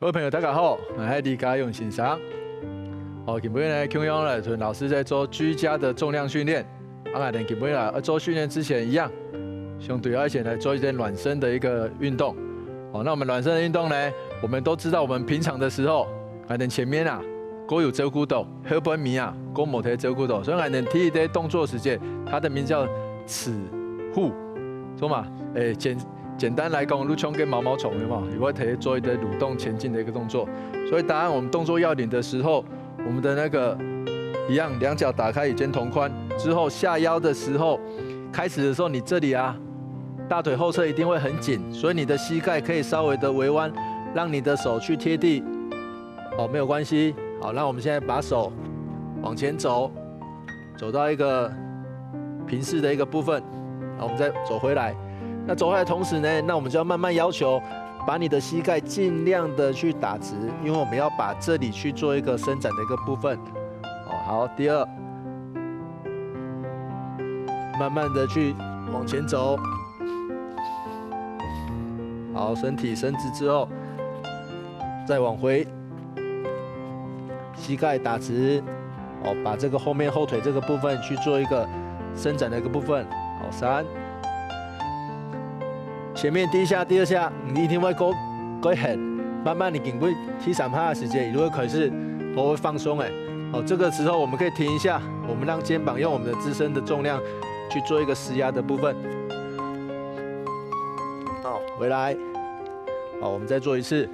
各位朋友，大家好，我是李家勇先生。今天呢，邱勇来屯老师在做居家的重量训练。今天来做训练之前一样，相对要先来做一点暖身的一个运动。那我们暖身的运动呢，我们都知道，我们平常的时候，前面啊，都有照顾到，后半面啊，都没得照顾到，所以提的动作时间，它的名叫齿护，说嘛，简单来讲，如像跟毛毛虫有没有？也会可以做一个蠕动前进的一个动作。所以，当我们动作要领的时候，我们的那个一样，两脚打开与肩同宽，之后下腰的时候，开始的时候你这里啊，大腿后侧一定会很紧，所以你的膝盖可以稍微的微弯，让你的手去贴地。没有关系。好，那我们现在把手往前走，走到一个平视的一个部分，然后我们再走回来。那走回来的同时呢，那我们就要慢慢要求，把你的膝盖尽量的去打直，因为我们要把这里去做一个伸展的一个部分。好，第二，慢慢的去往前走。好，身体伸直之后，再往回，膝盖打直。把这个后面后腿这个部分去做一个伸展的一个部分。好，3。前面第一下、第二下，你一定会够狠，慢慢你经过踢3下的时间，你会开始会放松这个时候我们可以停一下，我们让肩膀用我们的自身的重量去做一个施压的部分。好，回来，好，我们再做一次，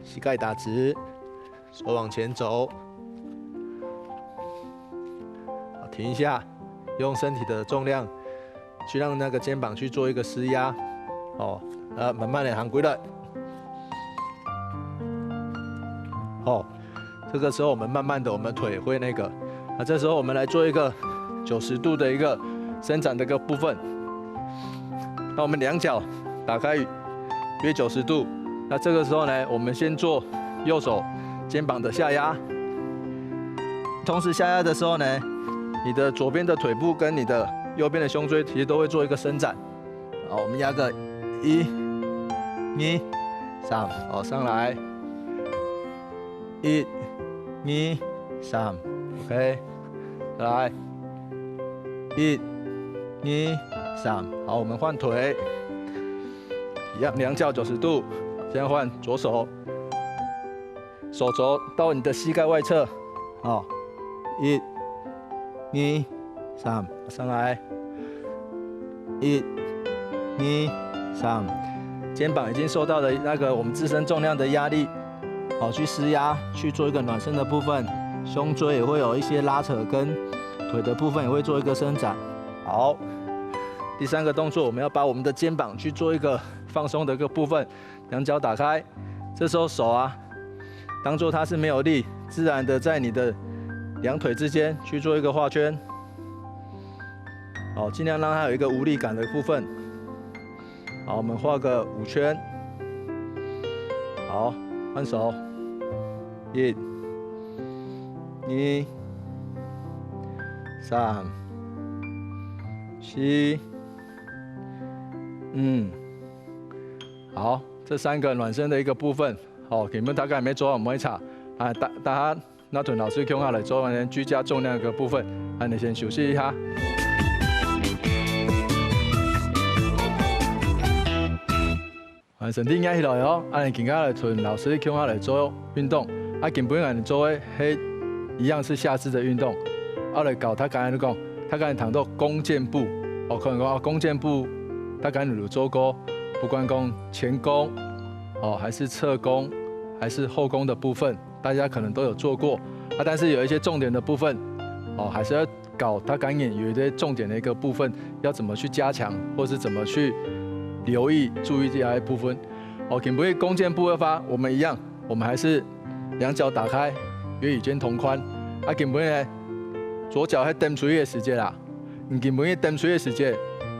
膝盖打直，手往前走，好，停一下，用身体的重量。去让那个肩膀去做一个施压，慢慢的行过来，这个时候我们慢慢的，我们腿会那个，这时候我们来做一个90度的一个伸展的一个部分。那我们两脚打开约90度，那这个时候呢，我们先做右手肩膀的下压，同时下压的时候呢，你的左边的腿部跟你的右边的胸椎其实都会做一个伸展。好，我们压个1、2、3，好，上来，1、2、3 ，OK， 来，1、2、3，好，我们换腿，一样两脚90度，现在换左手，手肘到你的膝盖外侧，好，1、2、3，上来，1、2、3，肩膀已经受到了那个我们自身重量的压力，好，去施压，去做一个暖身的部分，胸椎也会有一些拉扯，跟腿的部分也会做一个伸展。好，第3个动作，我们要把我们的肩膀去做一个放松的一个部分，两脚打开，这时候手啊，当做它是没有力，自然的在你的两腿之间去做一个画圈。好，尽量让它有一个无力感的部分。好，我们画个5圈。好，换手。1、2、3、4、好，这3个暖身的一个部分，好，你们大概没做完，没差啊。大家那屯老师用下来做完居家重量的部分，你先休息一下。身体压起来哦，今天来屯老师用下来做运动，根本俺做的迄一样是下肢的运动，来搞他刚才讲，他刚才谈到弓箭步，可能讲弓箭步，他刚才有做过，不管讲前弓，还是侧弓，还是后弓的部分，大家可能都有做过，但是有一些重点的部分，还是要搞他刚才有一些重点的一个部分，要怎么去加强，或是怎么去留意、注意这些部分。根本弓箭步的话，我们一样，我们还是两脚打开，约与肩同宽。根本呢，左脚还蹬出去的时间啦，根本蹬出去的时间，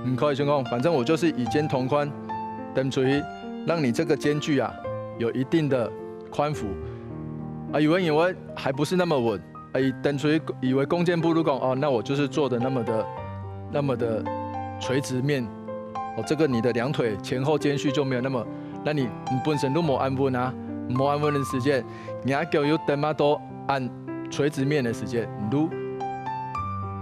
唔可以先讲，反正我就是与肩同宽，蹬出去，让你这个肩距啊有一定的宽幅。以为还不是那么稳，蹬出去以为弓箭步如讲那我就是做的那么的垂直面，这个你的两腿前后间距就没有那那你本身都无安稳啊，无安稳的时间，你还叫有等嘛都按垂直面的时间，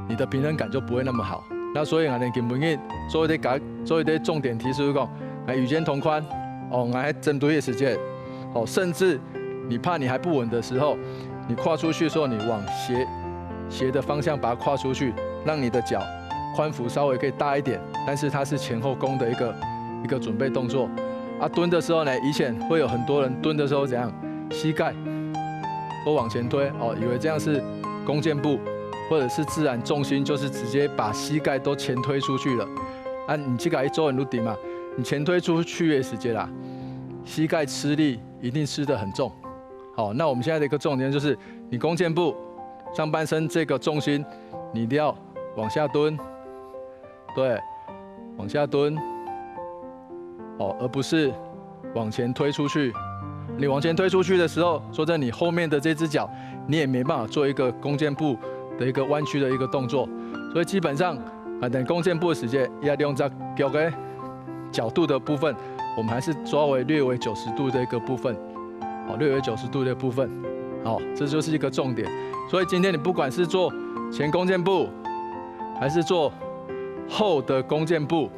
你的平衡感就不会那么好。那所以我们根本去做一些重点提示讲，与肩同宽，哦，还针对的时间，哦，甚至你怕你还不稳的时候，你跨出去的时候，你往斜的方向把它跨出去，让你的脚髋幅稍微可以大一点，但是它是前后弓的一个准备动作。啊，蹲的时候呢，以前会有很多人蹲的时候怎样，膝盖都往前推，哦，以为这样是弓箭步，或者是自然重心就是直接把膝盖都前推出去了。啊，你这个一周很入底嘛，你前推出去的时间啦，膝盖吃力一定吃得很重。好，那我们现在的一个重点就是，你弓箭步上半身这个重心，你一定要往下蹲，对，往下蹲，哦，而不是往前推出去。你往前推出去的时候，说真的，你后面的这只脚，你也没办法做一个弓箭步的一个弯曲的一个动作。所以基本上，等弓箭步的时间，要利用这脚的角度的部分，我们还是抓为略为90度的一个部分，好，略为90度的部分，好，这就是一个重点。所以今天你不管是做前弓箭步，还是做后的弓箭步，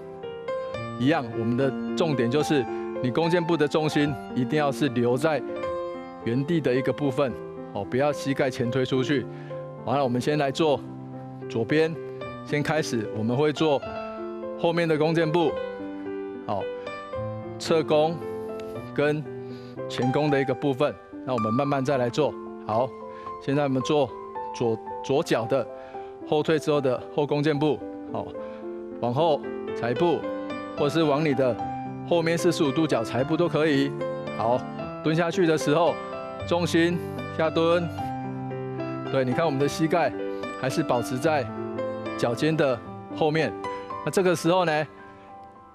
一样，我们的重点就是你弓箭步的重心一定要是留在原地的一个部分，哦，不要膝盖前推出去。完了，我们先来做左边，先开始，我们会做后面的弓箭步，好，侧弓跟前弓的一个部分，那我们慢慢再来做。好，现在我们做左脚的后退之后的后弓箭步，好，往后踩步，或是往你的后面45度角踩步都可以。好，蹲下去的时候，重心下蹲。对，你看我们的膝盖还是保持在脚尖的后面。那这个时候呢，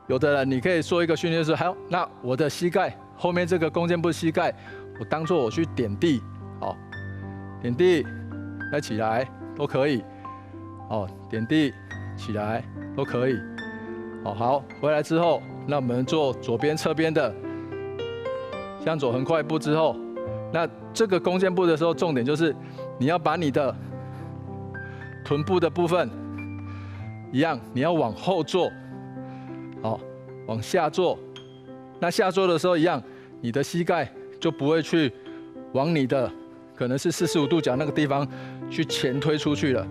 有的人你可以做一个训练，说好，那我的膝盖后面这个弓箭步膝盖，我当做我去点地，好，点地，再起来都可以。哦，点地起来都可以。哦，好，回来之后，那我们做左边侧边的向左横跨一步之后，那这个弓箭步的时候，重点就是你要把你的臀部的部分一样，你要往后坐，好，往下坐。那下坐的时候一样，你的膝盖就不会去往你的可能是45度角那个地方去前推出去了。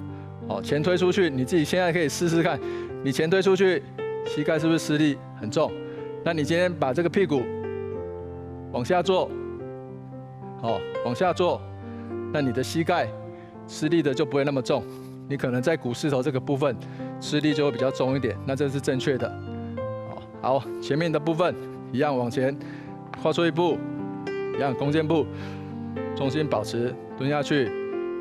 好，前推出去，你自己现在可以试试看，你前推出去，膝盖是不是施力很重？那你今天把这个屁股往下坐，好，往下坐，那你的膝盖施力的就不会那么重，你可能在股四头这个部分施力就会比较重一点，那这是正确的。好，前面的部分一样往前跨出一步，一样弓箭步，重心保持蹲下去，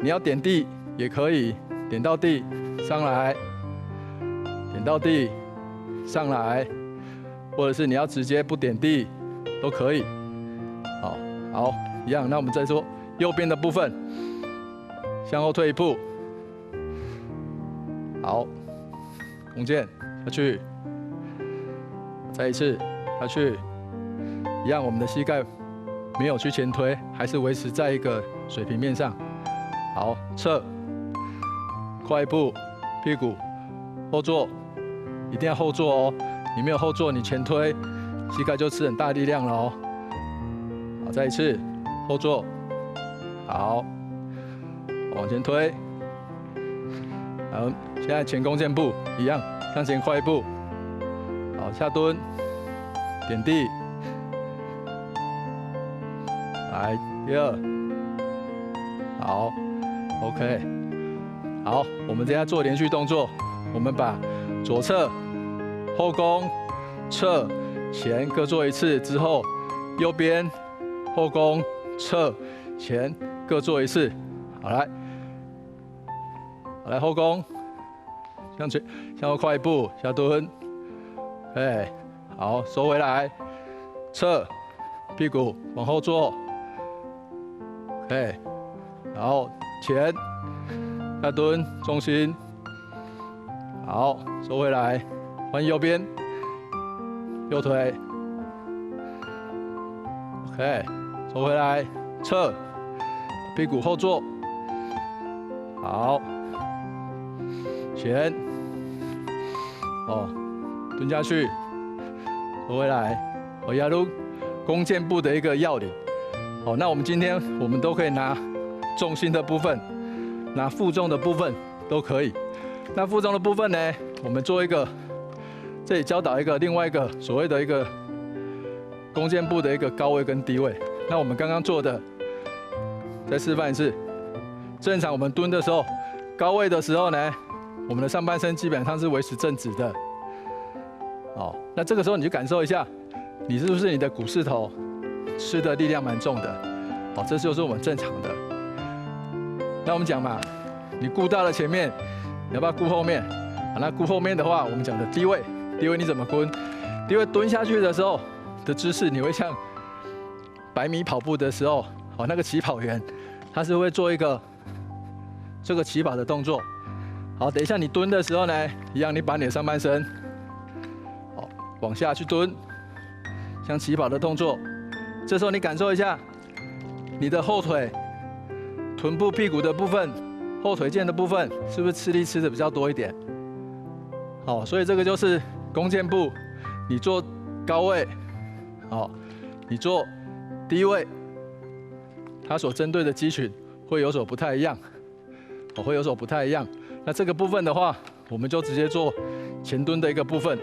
你要点地也可以。点到地，上来，点到地，上来，或者是你要直接不点地，都可以。好，一样。那我们再做右边的部分，向后退一步，好，弓箭下去，再一次下去，一样。我们的膝盖没有去前推，还是维持在一个水平面上。好，侧。跨一步，屁股后坐，一定要后坐哦。你没有后坐，你前推，膝盖就吃很大力量了哦。好，再一次后坐，好，往前推。好，现在前弓箭步一样，向前跨一步，好，下蹲，点地，来第二，好 ，OK。好，我们等一下做连续动作，我们把左侧、后弓、侧、前各做一次之后，右边、后弓、侧、前各做一次。好，来后弓，向后跨一步，下蹲，哎，好，收回来，侧，屁股往后坐，哎，然后前。下蹲，重心，好，收回来，换右边，右腿， OK， 坐回来，侧，屁股后坐，好，前，哦，蹲下去，坐回来，我压入弓箭步的一个要领。好，那我们今天我们都可以拿重心的部分，拿负重的部分都可以。那负重的部分呢，我们做一个，这里教导一个另外一个所谓的一个弓箭步的一个高位跟低位。那我们刚刚做的，再示范一次。正常我们蹲的时候，高位的时候呢，我们的上半身基本上是维持正直的。好，那这个时候你就感受一下，你是不是你的股四头吃的力量蛮重的？好，这就是我们正常的。那我们讲嘛，你顾到了前面，你要不要顾后面？好，那顾后面的话，我们讲的低位，低位你怎么蹲？低位蹲下去的时候的姿势，你会像100米跑步的时候，好，那个起跑员他是会做一个这个起跑的动作。好，等一下你蹲的时候呢，一样你把你的上半身，好，往下去蹲，像起跑的动作。这时候你感受一下，你的后腿、臀部、屁股的部分、后腿腱的部分，是不是吃力吃的比较多一点？好，所以这个就是弓箭步，你做高位，好，你做低位，它所针对的肌群会有所不太一样，会有所不太一样。那这个部分的话，我们就直接做前蹲的一个部分，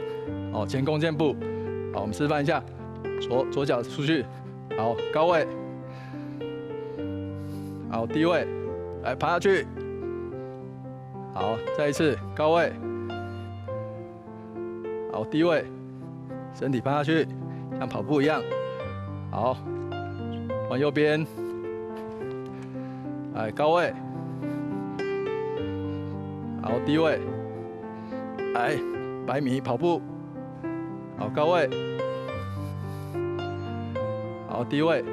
好，前弓箭步，好，我们示范一下，左脚出去，好，高位，好，低位，来爬下去，好，再一次高位，好，低位，身体趴下去，像跑步一样，好，往右边，来高位，好，低位，来100米跑步，好，高位，好，低位。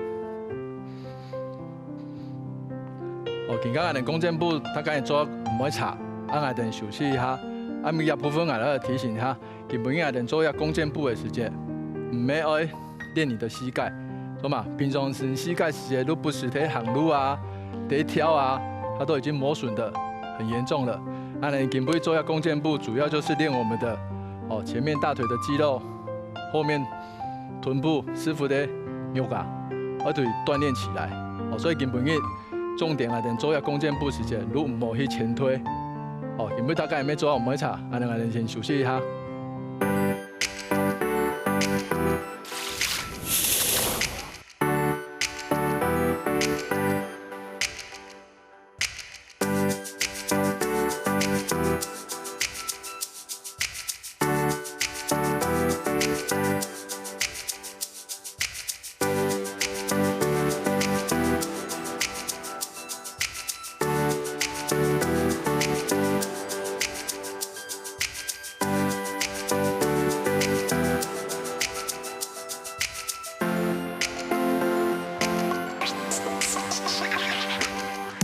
哦，刚刚的弓箭步，他刚才做唔会差，俺等休息一下。俺们也部分俺提醒一下，基本俺等做下弓箭步的时间，唔要练你的膝盖，懂吗？平常时膝盖时间都不是在行路啊，在跳啊，它都已经磨损的很严重了。俺们基本做下弓箭步，主要就是练我们的哦前面大腿的肌肉，后面臀部师傅的扭嘎，而对锻炼起来。哦，所以基本重点啊，等做下弓箭步时间，如果唔去前推，哦，有没有大概有没有做到唔会差，俺们先休息一下。